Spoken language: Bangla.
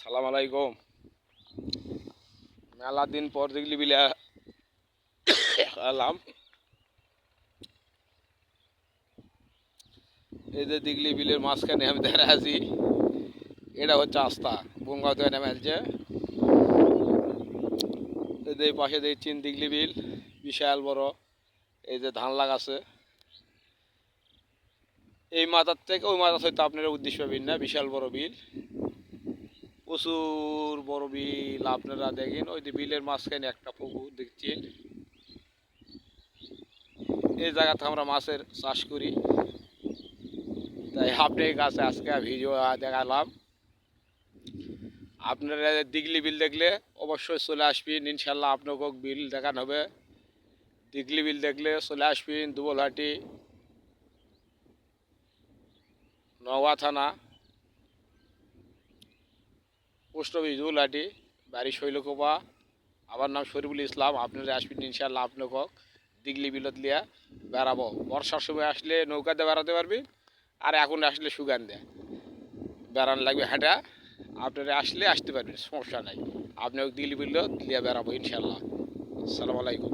সালাম আলাইকুম। মেলা দিন পর দেখলি বিলে এলাম। এই যে দিগলি বিলের মাঝখানে আমি দাঁড়িয়ে আছি। এটা হচ্ছে আস্থা বনগাঁও থেকে নেমে আসছে। এই পাশে দেখছেন দিগলি বিল বিশাল বড়। এই যে ধান লাগাছে এই মাথার থেকে ওই মাথা হয়তো আপনারা উদ্দেশ্য পাবেন না। বিশাল বড় বিল, প্রচুর বড় বিল। আপনারা দেখেন ওই যে বিলের মাঝখানে একটা পুকুর দেখছেন। এই জায়গাতে আমরা মাছের চাষ করি, তাই আপনার কাছে আজকে ভিডিও দেখালাম। আপনারা দিগলি বিল দেখলে অবশ্যই চলে আসবেন, ইনশাল্লাহ আপনাকে বিল দেখানো হবে। দিগলি বিল দেখলে চলে আসবেন দুবলহাটি, নওগাঁ থানা, পোস্ট অফিস দুবলহাটি, বাড়ি শৈলকোপা। আমার নাম শরীফুল ইসলাম। আপনারা আসবেন ইনশাল্লাহ আপনাকে দিগলি বিলত লিয়া বেড়াবো। বর্ষার সময় আসলে নৌকাতে বেড়াতে পারবেন, আর এখন আসলে সুগান দেয় বেড়ানো লাগবে হাঁটা। আপনারা আসলে আসতে পারবেন, সমস্যা নাই। আপনাকে দিগলি বিলত লিয়া বেড়াবো ইনশাল্লাহ। আসসালামু আলাইকুম।